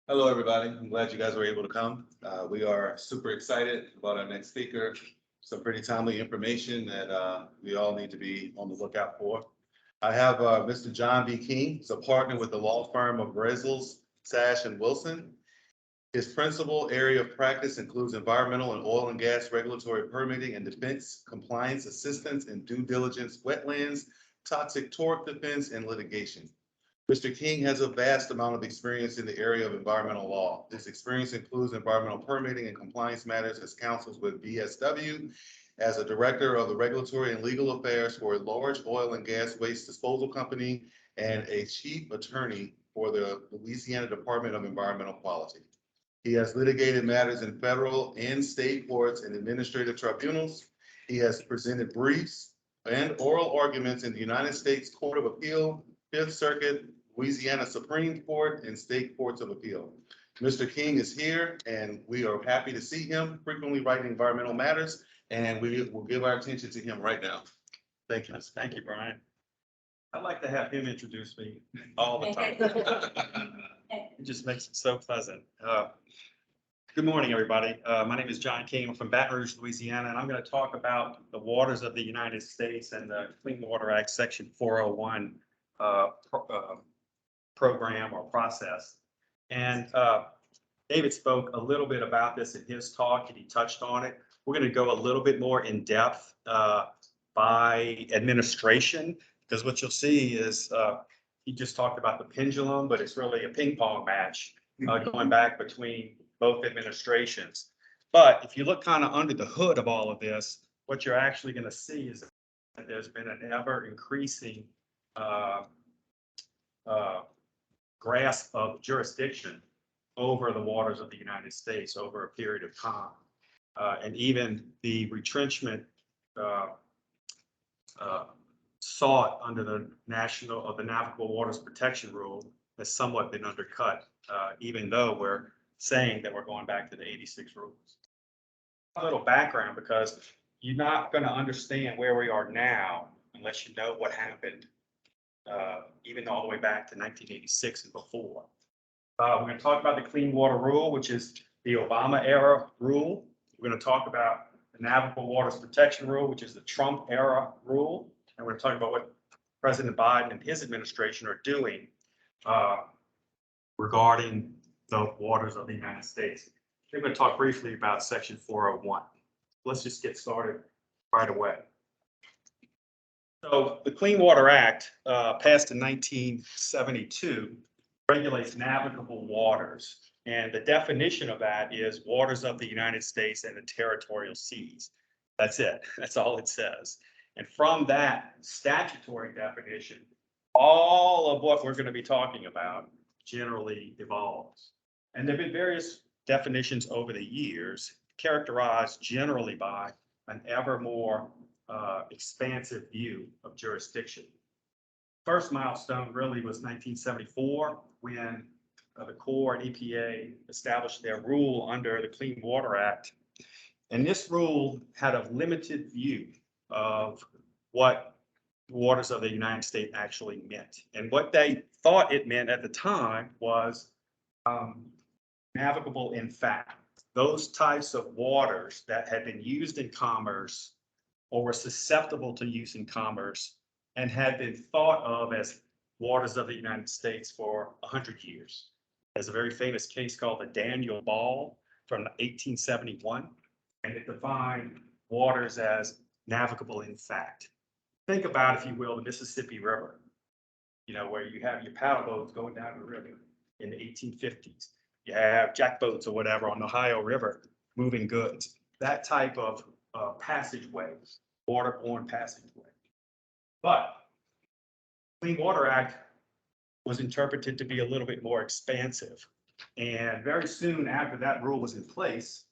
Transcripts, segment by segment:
Hello, everybody. I'm glad you guys were able to come. We are super excited about our next speaker. Some pretty timely information that we all need to be on the lookout for. I have Mr. John B. King. He's a partner with the law firm of Breazeale, Sash and Wilson. His principal area of practice includes environmental and oil and gas regulatory permitting and defense, compliance assistance and due diligence, wetlands, toxic tort defense, and litigation. Mr. King has a vast amount of experience in the area of environmental law. This experience includes environmental permitting and compliance matters as counsels with BSW, as a director of the regulatory and legal affairs for a large oil and gas waste disposal company, and a chief attorney for the Louisiana Department of Environmental Quality. He has litigated matters in federal and state courts and administrative tribunals. He has presented briefs and oral arguments in the United States Court of Appeal, Fifth Circuit, Louisiana Supreme Court, and state courts of appeal. Mr. King is here and we are happy to see him, frequently writing environmental matters, and we will give our attention to him right now. Thank you. Thank you, Brian. I'd like to have him introduce me all the time. It just makes it so pleasant. Good morning, everybody. My name is John King. I'm from Baton Rouge, Louisiana, and I'm going to talk about the waters of the United States and the Clean Water Act Section 401 program or process. And David spoke a little bit about this in his talk, and he touched on it. We're going to go a little bit more in depth by administration, because what you'll see is he just talked about the pendulum, but it's really a ping pong match going back between both administrations. But if you look kind of under the hood of all of this, what you're actually going to see is that there's been an ever increasing grasp of jurisdiction over the waters of the United States over a period of time. And even the retrenchment sought under the Navigable Waters Protection Rule has somewhat been undercut, even though we're saying that we're going back to the 86 rules. A little background, because you're not going to understand where we are now unless you know what happened even all the way back to 1986 and before. We're going to talk about the Clean Water Rule, which is the Obama era rule. We're going to talk about the Navigable Waters Protection Rule, which is the Trump era rule. And we're going to talk about what President Biden and his administration are doing regarding the waters of the United States. We're going to talk briefly about Section 401. Let's just get started right away. So the Clean Water Act, passed in 1972, regulates navigable waters. And the definition of that is waters of the United States and the territorial seas. That's it. That's all it says. And from that statutory definition, all of what we're going to be talking about generally evolves. And there have been various definitions over the years, characterized generally by an ever more expansive view of jurisdiction. First milestone really was 1974, when the Corps and EPA established their rule under the Clean Water Act. And this rule had a limited view of what waters of the United States actually meant. And what they thought it meant at the time was navigable in fact. Those types of waters that had been used in commerce or were susceptible to use in commerce and had been thought of as waters of the United States for 100 years. There's a very famous case called the Daniel Ball from 1871, and it defined waters as navigable in fact. Think about, if you will, the Mississippi River, you know, where you have your paddle boats going down the river in the 1850s. You have jack boats or whatever on the Ohio River moving goods. That type of passageway, waterborne passageway. But Clean Water Act was interpreted to be a little bit more expansive. And very soon after that rule was in place,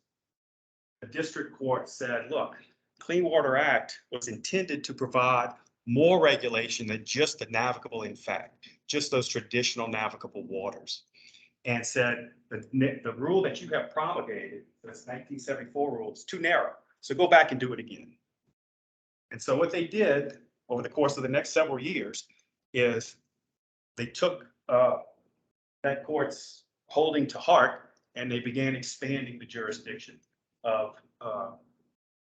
the district court said, look, Clean Water Act was intended to provide more regulation than just the navigable in fact, just those traditional navigable waters. And said the rule that you have promulgated, this 1974 rule, is too narrow. So go back and do it again. And so what they did over the course of the next several years is they took that court's holding to heart, and they began expanding the jurisdiction of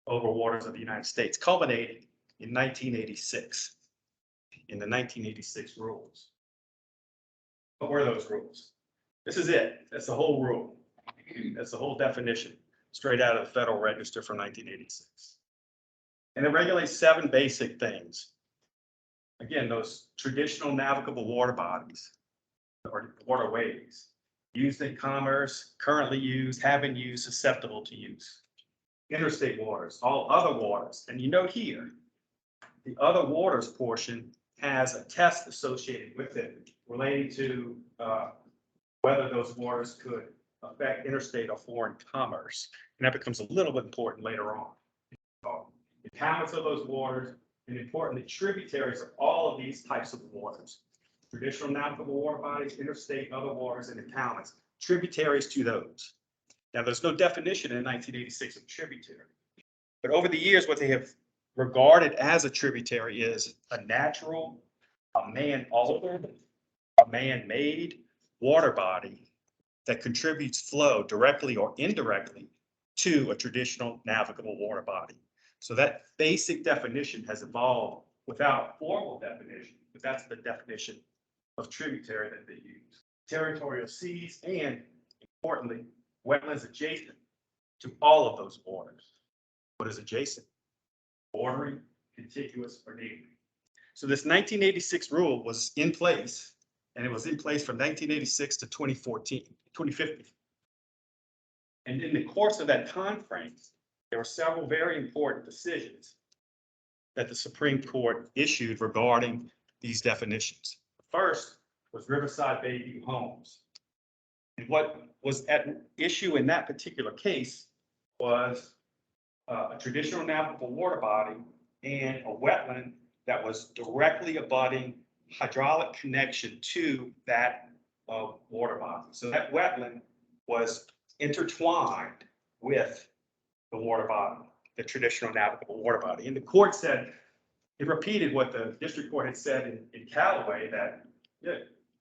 over waters of the United States, culminating in 1986, in the 1986 rules. What were those rules? This is it. That's the whole rule. That's the whole definition, straight out of the Federal Register from 1986. And it regulates 7 basic things. Again, those traditional navigable water bodies or waterways used in commerce, currently used, have been used, susceptible to use. Interstate waters, all other waters. And you note here, the other waters portion has a test associated with it relating to whether those waters could affect interstate or foreign commerce. And that becomes a little bit important later on. The impoundments of those waters, and importantly, tributaries of all of these types of waters. Traditional navigable water bodies, interstate, other waters, and impoundments, tributaries to those. Now, there's no definition in 1986 of tributary. But over the years, what they have regarded as a tributary is a natural, a man-altered, a man-made water body that contributes flow directly or indirectly to a traditional navigable water body. So that basic definition has evolved without a formal definition, but that's the definition of tributary that they use. Territorial seas and, importantly, wetlands adjacent to all of those waters. What is adjacent? Bordering, contiguous, or neighboring. So this 1986 rule was in place, and it was in place from 1986 to 2015. And in the course of that time frame, there were several very important decisions that the Supreme Court issued regarding these definitions. First was Riverside Bayview Homes. And what was at issue in that particular case was a traditional navigable water body and a wetland that was directly abutting hydraulic connection to that water body. So that wetland was intertwined with the water body, the traditional navigable water body. And the court said, it repeated what the district court had said in Callaway, that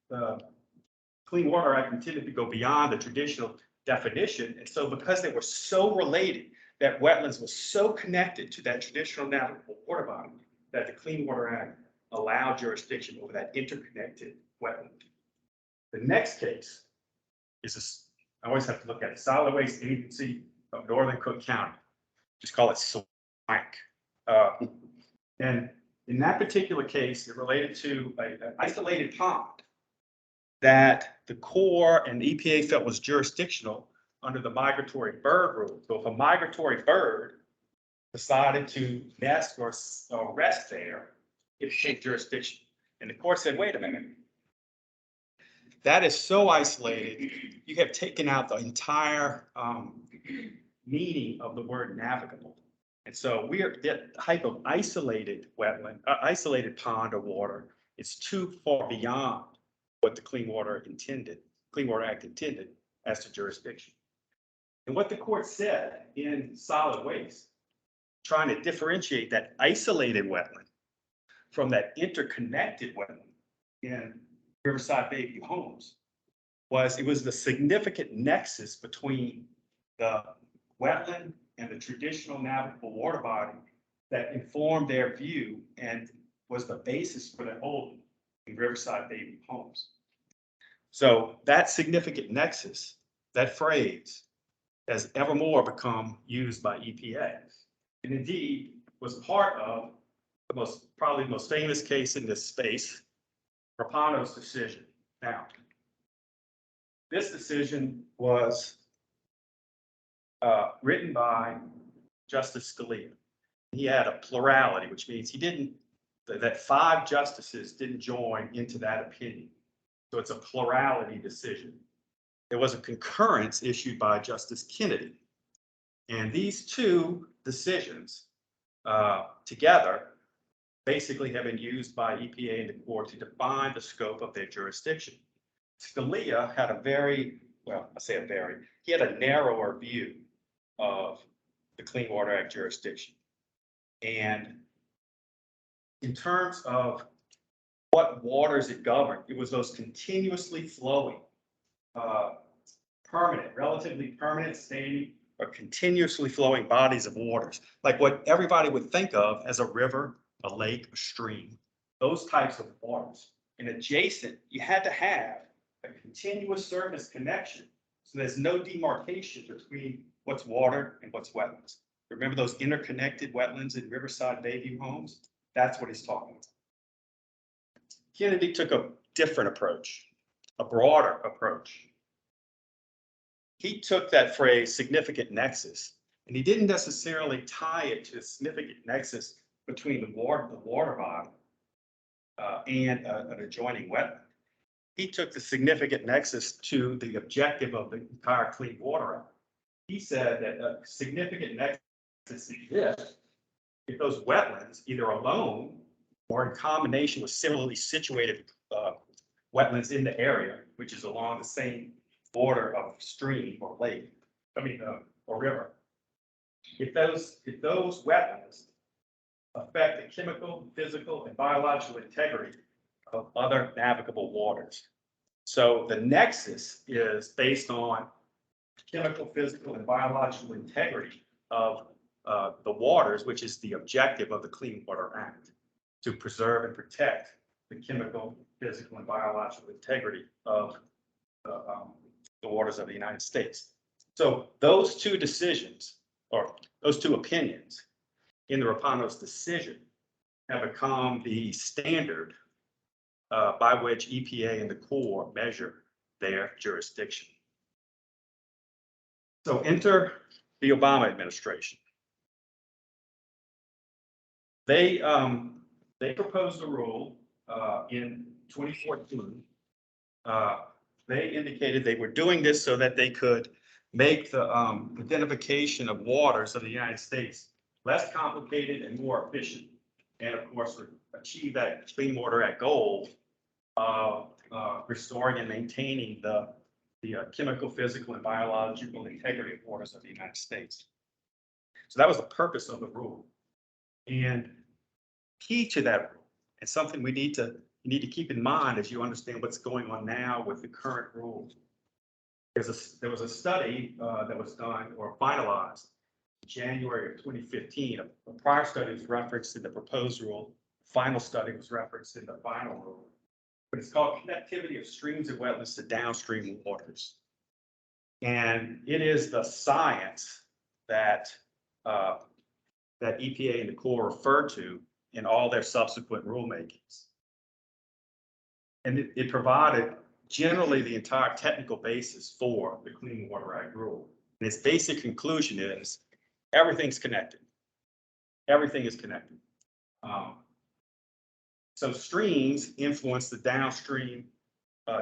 the Clean Water Act intended to go beyond the traditional definition. And so because they were so related, that wetlands was so connected to that traditional navigable water body, that the Clean Water Act allowed jurisdiction over that interconnected wetland. The next case is this, I always have to look at it, Solid Waste Agency of Northern Cook County. Just call it SWANC. And in that particular case, it related to an isolated pond that the Corps and the EPA felt was jurisdictional under the migratory bird rule. So if a migratory bird decided to nest or rest there, it became jurisdiction. And the court said, wait a minute. That is so isolated, you have taken out the entire meaning of the word navigable. And so that type of isolated wetland, isolated pond or water, is too far beyond what the Clean Water Act intended as to jurisdiction. And what the court said in solid waste, trying to differentiate that isolated wetland from that interconnected wetland in Riverside Bayview Homes, was it was the significant nexus between the wetland and the traditional navigable water body that informed their view and was the basis for the holding in Riverside Bayview Homes. So that significant nexus, that phrase, has evermore become used by EPA, and indeed was part of the probably the most famous case in this space, Rapanos decision. Now, this decision was written by Justice Scalia. He had a plurality, which means that 5 justices didn't join into that opinion. So it's a plurality decision. There was a concurrence issued by Justice Kennedy. And these 2 decisions together basically have been used by EPA and the court to define the scope of their jurisdiction. Scalia had he had a narrower view of the Clean Water Act jurisdiction. And in terms of what waters it governed, it was those continuously flowing permanent, relatively permanent, standing, or continuously flowing bodies of waters, like what everybody would think of as a river, a lake, a stream, those types of waters. And adjacent, you had to have a continuous surface connection. So there's no demarcation between what's water and what's wetlands. Remember those interconnected wetlands in Riverside Bayview homes? That's what he's talking about. Kennedy took a different approach, a broader approach. He took that phrase significant nexus, and he didn't necessarily tie it to a significant nexus between the water body and an adjoining wetland. He took the significant nexus to the objective of the entire Clean Water Act. He said that a significant nexus exists if those wetlands, either alone or in combination with similarly situated wetlands in the area, which is along the same border of stream or lake, or river. If those wetlands affect the chemical, physical, and biological integrity of other navigable waters. So the nexus is based on chemical, physical, and biological integrity of the waters, which is the objective of the Clean Water Act, to preserve and protect the chemical, physical, and biological integrity of the waters of the United States. So those two decisions, or those two opinions in the Rapanos decision, have become the standard by which EPA and the Corps measure their jurisdiction. So enter the Obama administration. They proposed a rule in 2014. They indicated they were doing this so that they could make the identification of waters of the United States less complicated and more efficient. And of course, achieve that Clean Water Act goal of restoring and maintaining the chemical, physical, and biological integrity of waters of the United States. So that was the purpose of the rule. And key to that rule, and something you need to keep in mind as you understand what's going on now with the current rule. There was a study that was done or finalized in January of 2015. A prior study was referenced in the proposed rule. The final study was referenced in the final rule. But it's called Connectivity of Streams and Wetlands to Downstream Waters. And it is the science that that EPA and the Corps refer to in all their subsequent rulemakings. And it provided generally the entire technical basis for the Clean Water Act rule. And its basic conclusion is everything's connected. Everything is connected. So streams influence the downstream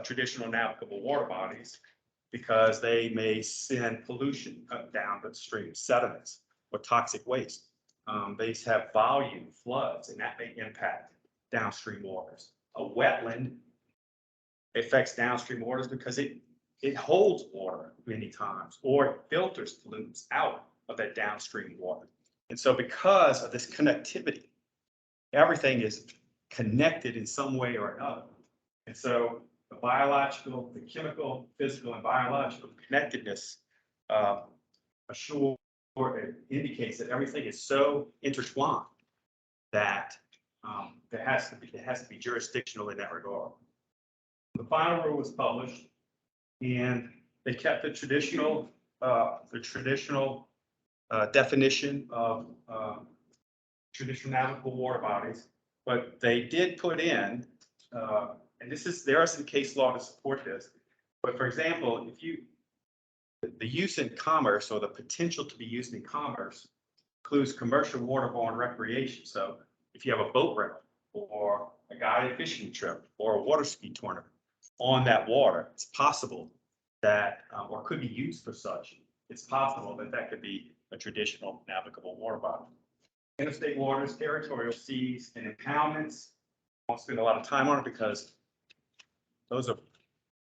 traditional navigable water bodies because they may send pollution down the stream, sediments or toxic waste. They have volume floods, and that may impact downstream waters. A wetland affects downstream waters because it holds water many times, or it filters pollutants out of that downstream water. And so because of this connectivity, everything is connected in some way or another. And so the biological, the chemical, physical, and biological connectedness it indicates that everything is so intertwined that there has to be jurisdictional in that regard. The final rule was published, and they kept the traditional definition of traditional navigable water bodies, but they did put in, and there are some case law to support this. But for example, the use in commerce, or the potential to be used in commerce, includes commercial waterborne recreation. So if you have a boat rental or a guided fishing trip or a water ski tournament on that water, it's possible that, or could be used for such, it's possible that that could be a traditional navigable water body. Interstate waters, territorial seas, and impoundments. I won't spend a lot of time on it because those are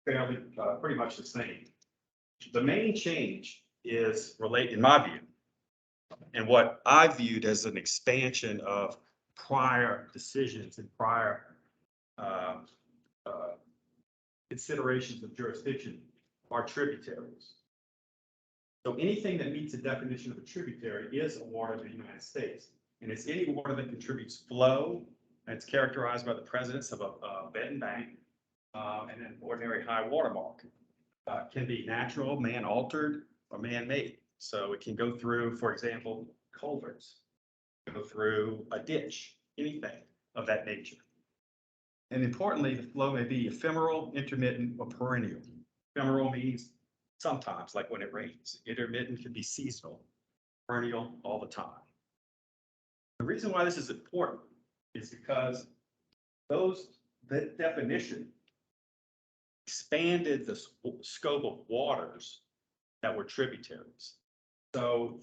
fairly pretty much the same. The main change is related, in my view, and what I viewed as an expansion of prior decisions and prior considerations of jurisdiction, are tributaries. So anything that meets the definition of a tributary is a water of the United States. And it's any water that contributes flow, and it's characterized by the presence of a bed and bank, and an ordinary high water mark. Can be natural, man-altered, or man-made. So it can go through, for example, culverts, go through a ditch, anything of that nature. And importantly, the flow may be ephemeral, intermittent, or perennial. Ephemeral means sometimes, like when it rains. Intermittent can be seasonal, perennial all the time. The reason why this is important is because that definition expanded the scope of waters that were tributaries. So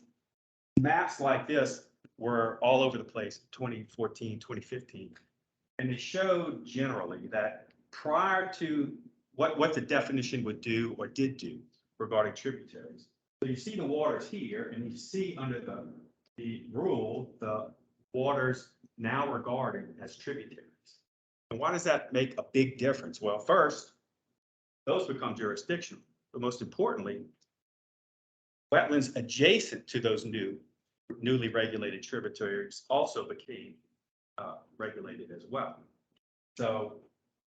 maps like this were all over the place, 2014, 2015. And they showed generally that prior to what the definition would do or did do regarding tributaries. So you see the waters here, and you see under the rule, the waters now regarded as tributaries. And why does that make a big difference? Well, first, those become jurisdictional, but most importantly, wetlands adjacent to those newly regulated tributaries also became regulated as well. So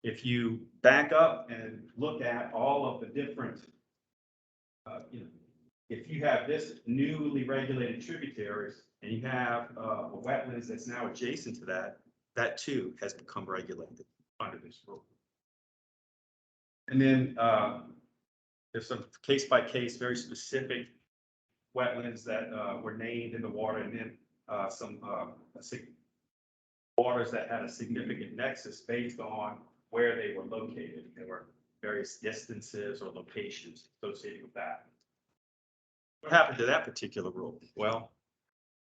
if you back up and look at all of the different, if you have this newly regulated tributaries and you have a wetlands that's now adjacent to that, that too has become regulated under this rule. And then there's some case by case, very specific wetlands that were named in the water, and then some waters that had a significant nexus based on where they were located. There were various distances or locations associated with that. What happened to that particular rule? Well,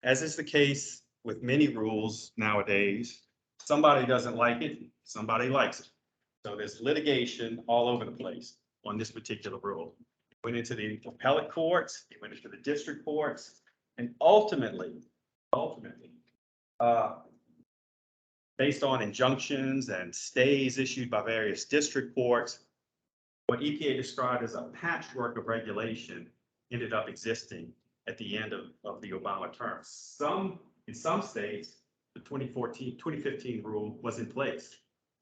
as is the case with many rules nowadays, somebody doesn't like it, somebody likes it. So there's litigation all over the place on this particular rule. It went into the appellate courts, it went into the district courts, and ultimately, based on injunctions and stays issued by various district courts, what EPA described as a patchwork of regulation ended up existing at the end of the Obama term. In some states, the 2015 rule was in place.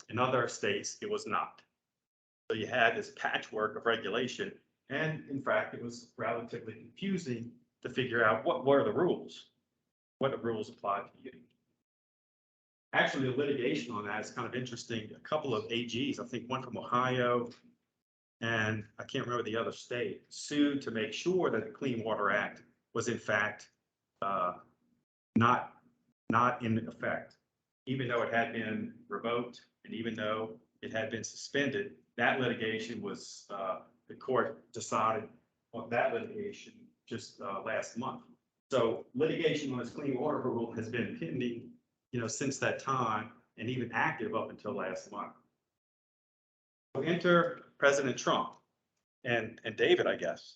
In other states, it was not. So you had this patchwork of regulation, and in fact, it was relatively confusing to figure out what were the rules, what the rules applied to you. Actually, the litigation on that is kind of interesting. A couple of AGs, I think one from Ohio, and I can't remember the other state, sued to make sure that the Clean Water Act was in fact not in effect, even though it had been revoked and even though it had been suspended. That litigation was the court decided on that litigation just last month. So litigation on this Clean Water Rule has been pending, since that time, and even active up until last month. So enter President Trump and David, I guess.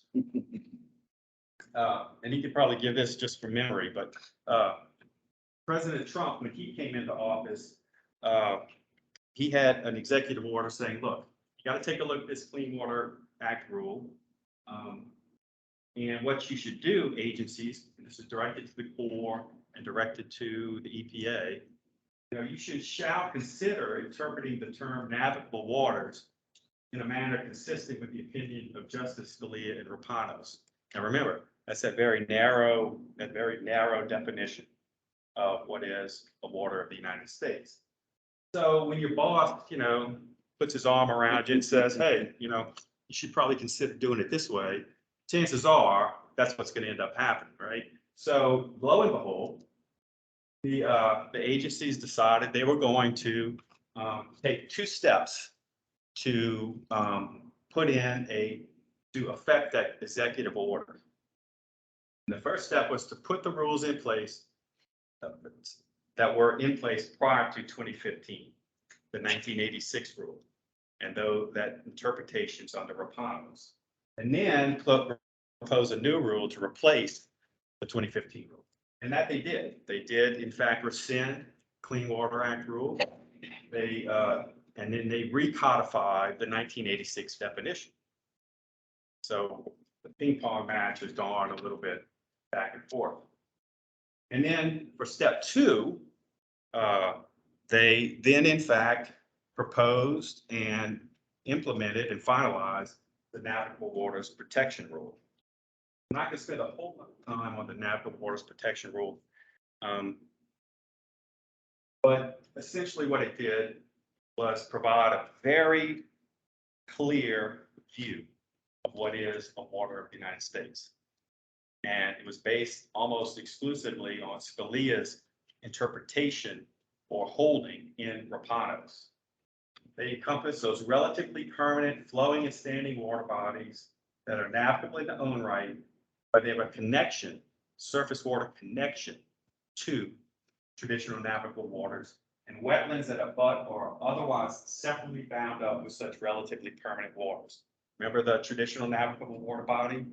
And he could probably give this just from memory, but President Trump, when he came into office, he had an executive order saying, look, you got to take a look at this Clean Water Act rule. And what you should do, agencies, and this is directed to the Corps and directed to the EPA, you shall consider interpreting the term navigable waters in a manner consistent with the opinion of Justice Scalia and Rapanos. Now remember, that's that very narrow definition of what is a water of the United States. So when your boss, puts his arm around you and says, hey, you should probably consider doing it this way, chances are that's what's going to end up happening, right? So lo and behold, the agencies decided they were going to take 2 steps to put in to affect that executive order. And the first step was to put the rules in place that were in place prior to 2015, the 1986 rule, and though that interpretations under Rapanos, and then propose a new rule to replace the 2015 rule. And that they did. They did, in fact, rescind Clean Water Act rule. And then they recodified the 1986 definition. So the ping pong match has gone a little bit back and forth. And then for step two, they then in fact proposed and implemented and finalized the Navigable Waters Protection Rule. I'm not going to spend a whole lot of time on the Navigable Waters Protection Rule. But essentially what it did was provide a very clear view of what is a water of the United States. And it was based almost exclusively on Scalia's interpretation or holding in Rapanos. They encompass those relatively permanent flowing and standing water bodies that are navigable in their own right, but they have a connection, surface water connection to traditional navigable waters and wetlands that abut or are otherwise separately bound up with such relatively permanent waters. Remember the traditional navigable water body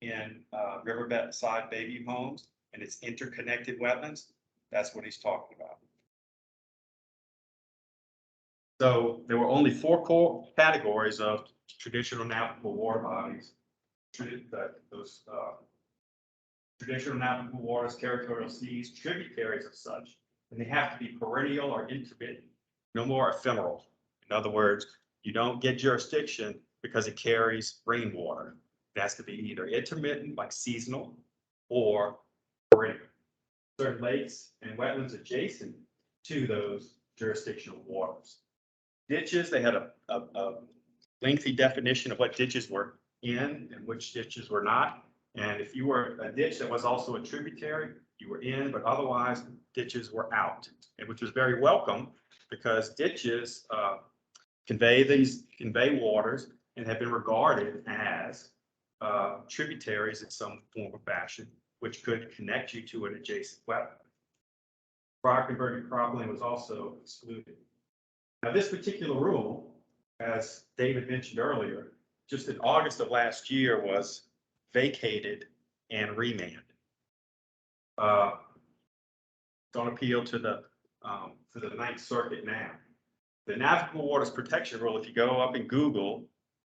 in riverside baby homes and its interconnected wetlands? That's what he's talking about. So there were only 4 core categories of traditional navigable water bodies. Those traditional navigable waters, territorial seas, tributaries of such, and they have to be perennial or intermittent, no more ephemeral. In other words, you don't get jurisdiction because it carries rainwater. It has to be either intermittent, like seasonal, or perennial. Certain lakes and wetlands adjacent to those jurisdictional waters. Ditches, they had a lengthy definition of what ditches were in and which ditches were not. And if you were a ditch that was also a tributary, you were in, but otherwise ditches were out, and which was very welcome because ditches convey waters and have been regarded as tributaries in some form or fashion, which could connect you to an adjacent wetland. Prior converted cropland was also excluded. Now, this particular rule, as David mentioned earlier, just in August of last year was vacated and remanded. It's on appeal to the 9th Circuit now. The Navigable Waters Protection Rule, if you go up and Google,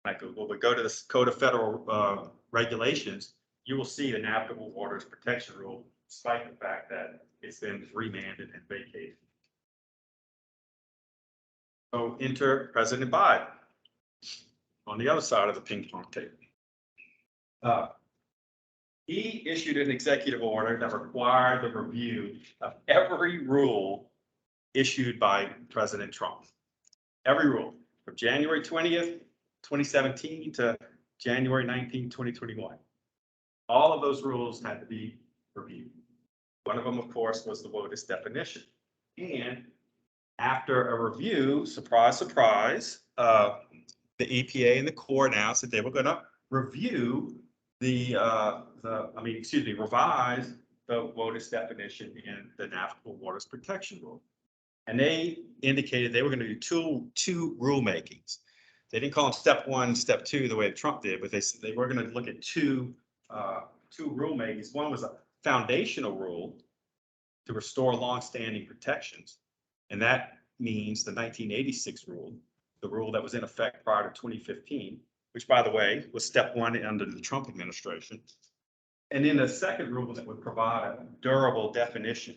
not Google, but go to the Code of Federal Regulations, you will see the Navigable Waters Protection Rule, despite the fact that it's been remanded and vacated. So enter President Biden on the other side of the ping pong table. He issued an executive order that required the review of every rule issued by President Trump. Every rule from January 20th, 2017 to January 19, 2021. All of those rules had to be reviewed. One of them, of course, was the WOTUS definition. And after a review, surprise, surprise, the EPA and the Corps announced that they were going to review revise the WOTUS definition in the Navigable Waters Protection Rule. And they indicated they were going to do two rulemakings. They didn't call them step 1, step 2, the way Trump did, but they were going to look at two rulemakings. One was a foundational rule to restore longstanding protections. And that means the 1986 rule, the rule that was in effect prior to 2015, which, by the way, was step 1 under the Trump administration. And then the second rule that would provide a durable definition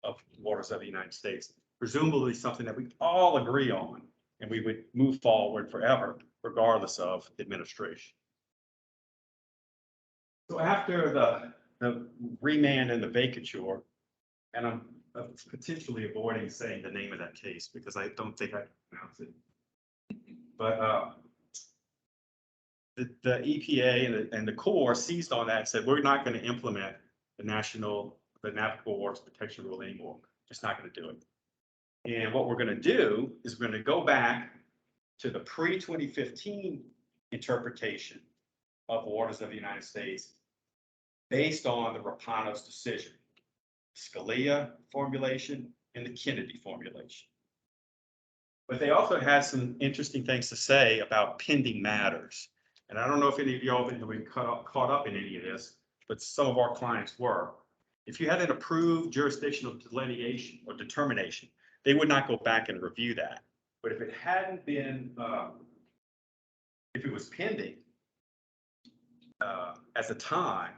of waters of the United States, presumably something that we all agree on, and we would move forward forever, regardless of administration. So after the remand and the vacature, and I'm potentially avoiding saying the name of that case because I don't think I can pronounce it, but the EPA and the Corps seized on that and said, we're not going to implement the Navigable Waters Protection Rule anymore. Just not going to do it. And what we're going to do is we're going to go back to the pre-2015 interpretation of waters of the United States based on the Rapanos decision, Scalia formulation and the Kennedy formulation. But they also had some interesting things to say about pending matters. And I don't know if any of y'all have been caught up in any of this, but some of our clients were. If you had an approved jurisdictional delineation or determination, they would not go back and review that. But if it hadn't been, if it was pending, at the time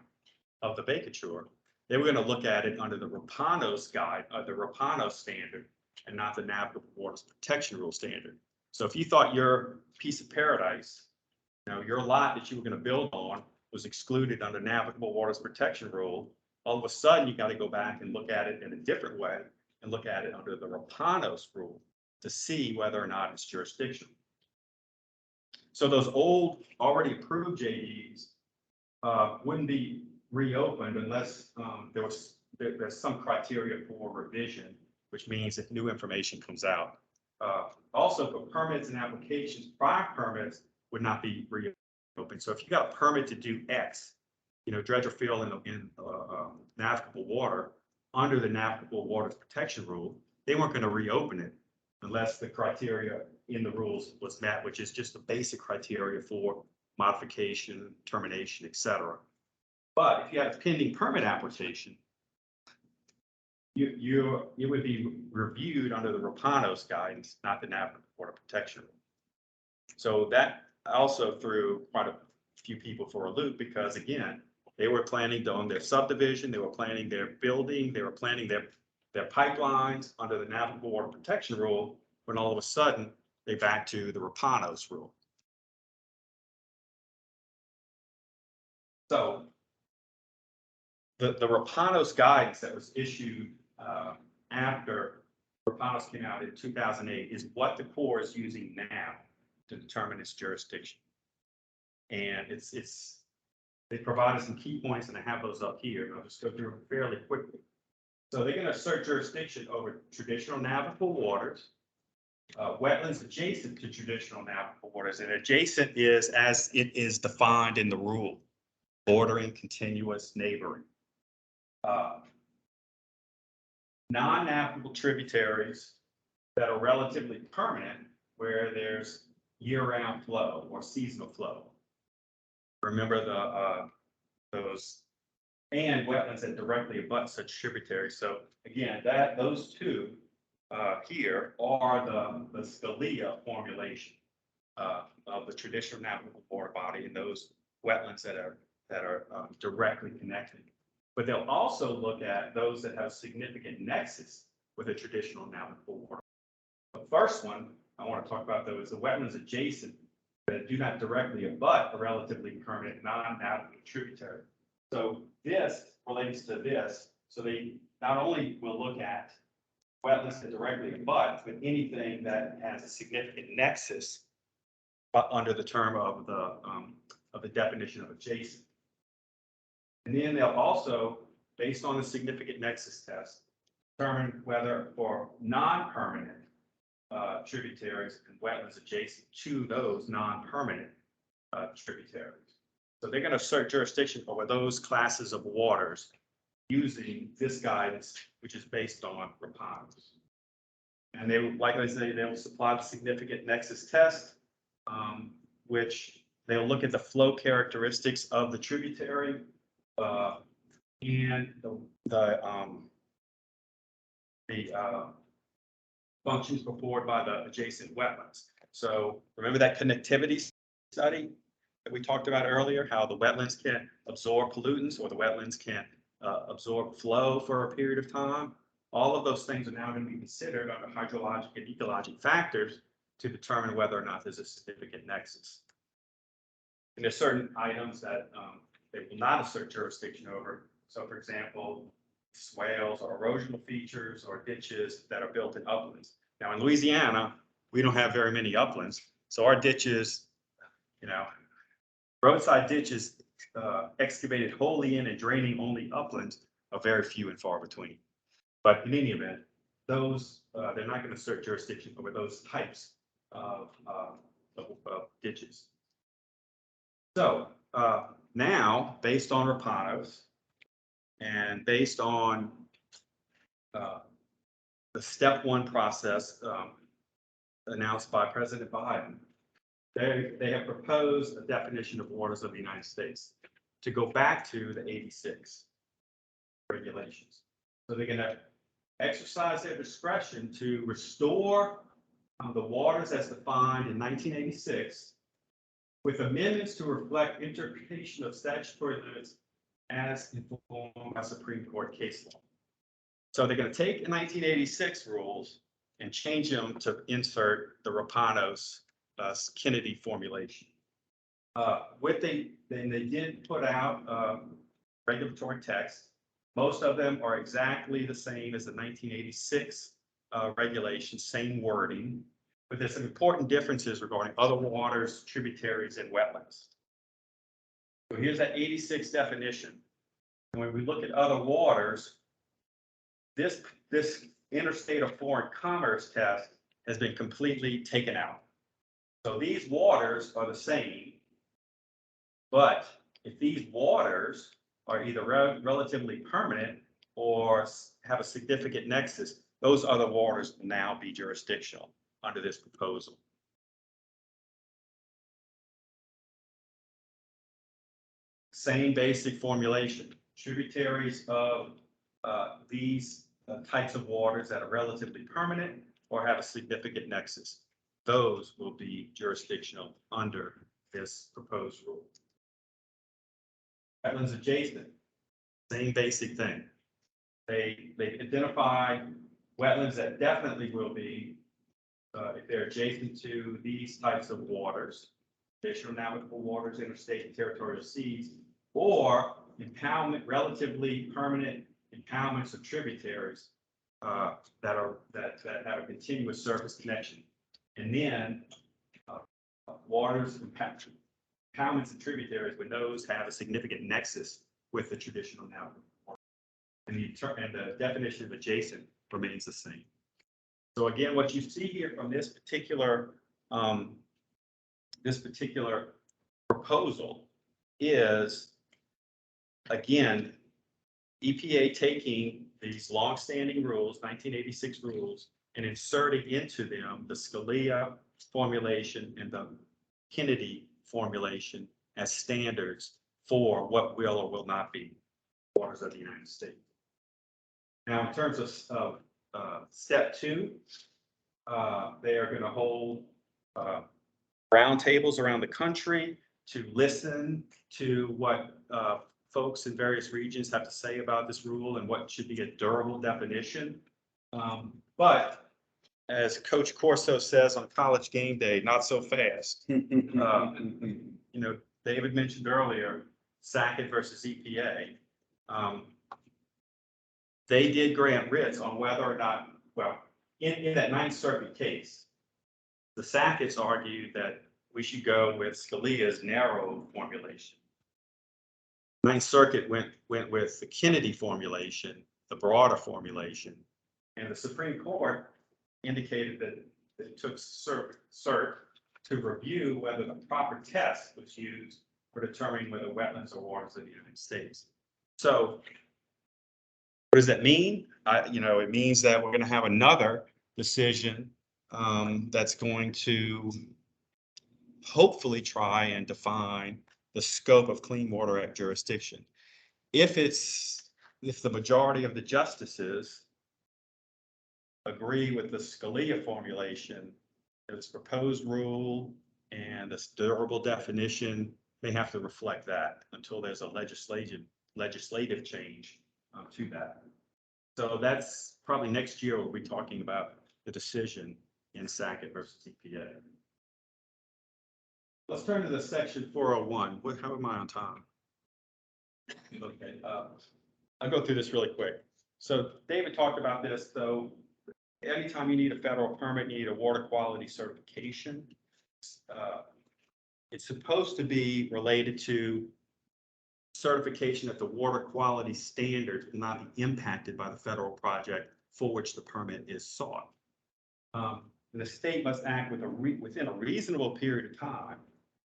of the vacatur, they were going to look at it under the Rapanos guide, the Rapanos standard, and not the Navigable Waters Protection Rule standard. So if you thought your piece of paradise, your lot that you were going to build on was excluded under Navigable Waters Protection Rule, all of a sudden you got to go back and look at it in a different way and look at it under the Rapanos rule to see whether or not it's jurisdictional. So those old, already approved JDs wouldn't be reopened unless there's some criteria for revision, which means if new information comes out. Also, for permits and applications, prior permits would not be reopened. So if you got a permit to do X, dredge or fill in navigable water under the Navigable Waters Protection Rule, they weren't going to reopen it unless the criteria in the rules was met, which is just the basic criteria for modification, termination, etc. But if you had a pending permit application, it would be reviewed under the Rapanos guidance, not the Navigable Water Protection Rule. So that also threw quite a few people for a loop because, again, they were planning on their subdivision, they were planning their building, they were planning their pipelines under the Navigable Water Protection Rule, when all of a sudden they back to the Rapanos rule. So the Rapanos guidance that was issued after Rapanos came out in 2008 is what the Corps is using now to determine its jurisdiction. And they provided some key points, and I have those up here, and I'll just go through them fairly quickly. So they're going to assert jurisdiction over traditional navigable waters, wetlands adjacent to traditional navigable waters, and adjacent is as it is defined in the rule, bordering, continuous, neighboring. Non-navigable tributaries that are relatively permanent, where there's year-round flow or seasonal flow. Remember those and wetlands that directly abut such tributaries. So again, those two here are the Scalia formulation of the traditional navigable water body and those wetlands that are directly connected. But they'll also look at those that have significant nexus with a traditional navigable water. The first one I want to talk about, though, is the wetlands adjacent that do not directly abut a relatively permanent non-navigable tributary. So this relates to this. So they not only will look at wetlands that directly abut, but anything that has a significant nexus, but under the term of the definition of adjacent. And then they'll also, based on the significant nexus test, determine whether for non-permanent tributaries and wetlands adjacent to those non-permanent tributaries. So they're going to assert jurisdiction over those classes of waters using this guidance, which is based on Rapanos. And they, like I say, they'll supply the significant nexus test, which they'll look at the flow characteristics of the tributary and the functions performed by the adjacent wetlands. So remember that connectivity study that we talked about earlier, how the wetlands can absorb pollutants or the wetlands can absorb flow for a period of time. All of those things are now going to be considered under hydrologic and ecologic factors to determine whether or not there's a significant nexus. And there's certain items that they will not assert jurisdiction over. So for example, swales or erosional features or ditches that are built in uplands. Now in Louisiana, we don't have very many uplands. So our ditches, roadside ditches excavated wholly in and draining only uplands are very few and far between. But in any event, those, they're not going to assert jurisdiction over those types of ditches. So now, based on Rapanos and based on the step one process announced by President Biden, they have proposed a definition of waters of the United States to go back to the 86 regulations. So they're going to exercise their discretion to restore the waters as defined in 1986 with amendments to reflect interpretation of statutory limits as informed by Supreme Court case law. So they're going to take the 1986 rules and change them to insert the Rapanos Kennedy formulation. Then they did put out regulatory text. Most of them are exactly the same as the 1986 regulations, same wording, but there's some important differences regarding other waters, tributaries, and wetlands. So here's that 86 definition. And when we look at other waters, this interstate or foreign commerce test has been completely taken out. So these waters are the same, but if these waters are either relatively permanent or have a significant nexus, those other waters will now be jurisdictional under this proposal. Same basic formulation. Tributaries of these types of waters that are relatively permanent or have a significant nexus, those will be jurisdictional under this proposed rule. Wetlands adjacent, same basic thing. They identified wetlands that definitely will be, if they're adjacent to these types of waters, traditional navigable waters, interstate and territorial seas, or impoundment, relatively permanent impoundments of tributaries that have a continuous surface connection. And then waters, impoundments and tributaries when those have a significant nexus with the traditional navigable water. And the definition of adjacent remains the same. So again, what you see here from this particular proposal is, again, EPA taking these longstanding rules, 1986 rules, and inserting into them the Scalia formulation and the Kennedy formulation as standards for what will or will not be waters of the United States. Now, in terms of step two, they are going to hold roundtables around the country to listen to what folks in various regions have to say about this rule and what should be a durable definition. But as Coach Corso says on College Game Day, not so fast. David mentioned earlier, Sackett versus EPA. They did grant writs on whether or not, well, in that Ninth Circuit case, the Sacketts argued that we should go with Scalia's narrow formulation. Ninth Circuit went with the Kennedy formulation, the broader formulation, and the Supreme Court indicated that it took cert to review whether the proper test was used for determining whether wetlands are waters of the United States. So what does that mean? It means that we're going to have another decision that's going to hopefully try and define the scope of Clean Water Act jurisdiction. If the majority of the justices agree with the Scalia formulation, this proposed rule and this durable definition, they have to reflect that until there's a legislative change to that. So that's probably next year we'll be talking about the decision in Sackett versus EPA. Let's turn to the section 401. How am I on time? Okay, I'll go through this really quick. So David talked about this. So anytime you need a federal permit, you need a water quality certification. It's supposed to be related to certification that the water quality standards will not be impacted by the federal project for which the permit is sought. The state must act within a reasonable period of time,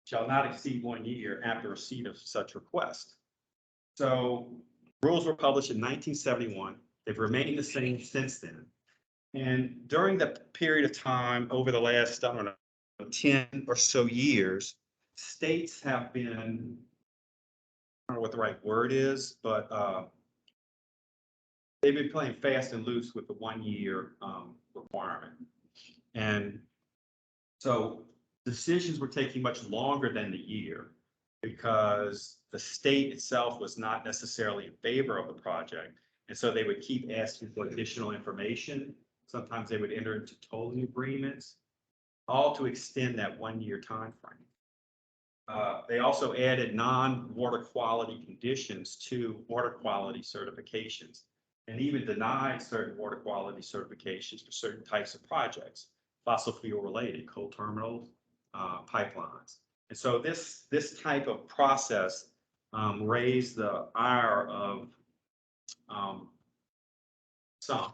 shall not exceed 1 year after receipt of such request. So rules were published in 1971. They've remained the same since then. And during the period of time over the last, 10 or so years, states have been, I don't know what the right word is, but they've been playing fast and loose with the 1 year requirement. And so the decisions were taking much longer than the year because the state itself was not necessarily in favor of the project. And so they would keep asking for additional information. Sometimes they would enter into tolling agreements, all to extend that 1-year timeframe. They also added non-water quality conditions to water quality certifications and even denied certain water quality certifications for certain types of projects, fossil fuel related, coal terminals, pipelines. And so this type of process raised the ire of some.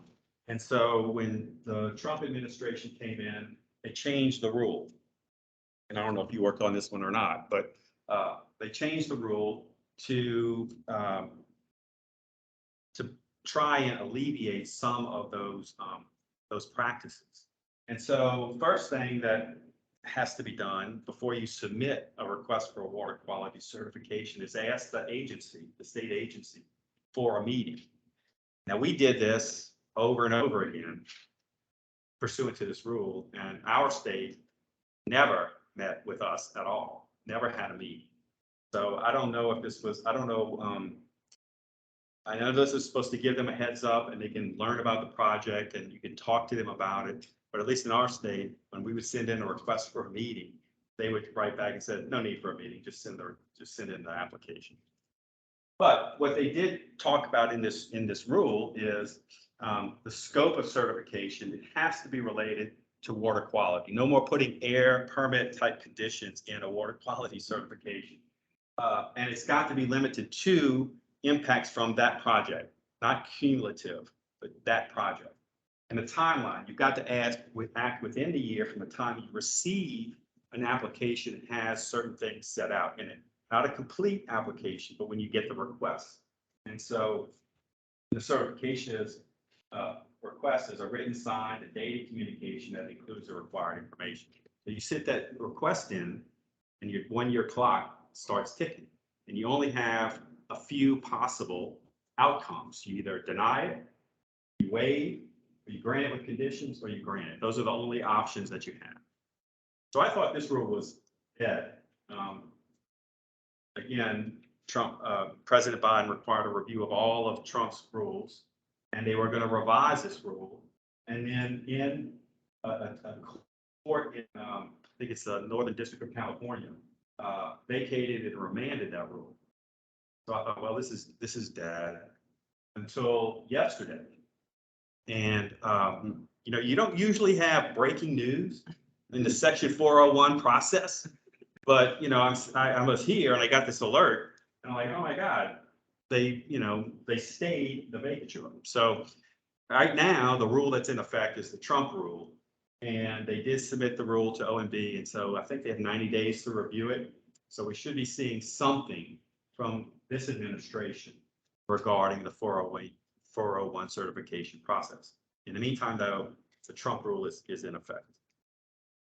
And so when the Trump administration came in, they changed the rule. And I don't know if you worked on this one or not, but they changed the rule to try and alleviate some of those practices. And so first thing that has to be done before you submit a request for a water quality certification is ask the agency, the state agency, for a meeting. Now, we did this over and over again pursuant to this rule, and our state never met with us at all, never had a meeting. So I don't know if this was, I don't know, I know this is supposed to give them a heads up and they can learn about the project and you can talk to them about it. But at least in our state, when we would send in a request for a meeting, they would write back and said, no need for a meeting, just send in the application. But what they did talk about in this rule is the scope of certification. It has to be related to water quality. No more putting air permit type conditions in a water quality certification. And it's got to be limited to impacts from that project, not cumulative, but that project. And the timeline, you've got to act within the year from the time you receive an application that has certain things set out in it. Not a complete application, but when you get the request. And so the certification is request is a written, signed, a dated communication that includes the required information. So you sit that request in and your 1-year clock starts ticking. And you only have a few possible outcomes. You either deny it, you waive, or you grant it with conditions, or you grant it. Those are the only options that you have. So I thought this rule was dead. Again, President Biden required a review of all of Trump's rules, and they were going to revise this rule. And then in a court in, I think it's the Northern District of California, vacated and remanded that rule. So I thought, well, this is dead until yesterday. And, you know, you don't usually have breaking news in the Section 401 process, but, you know, I was here and I got this alert and I'm like, oh my God, they stayed the vacature. So right now, the rule that's in effect is the Trump rule. And they did submit the rule to OMB. And so I think they have 90 days to review it. So we should be seeing something from this administration regarding the 401 certification process. In the meantime, though, the Trump rule is in effect.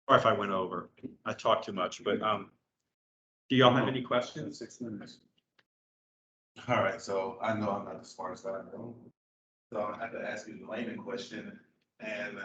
Or if I went over, I talked too much, but do y'all have any questions? 6 minutes. All right, so I know I'm not the smartest guy in the room. So I have to ask you the layman question. And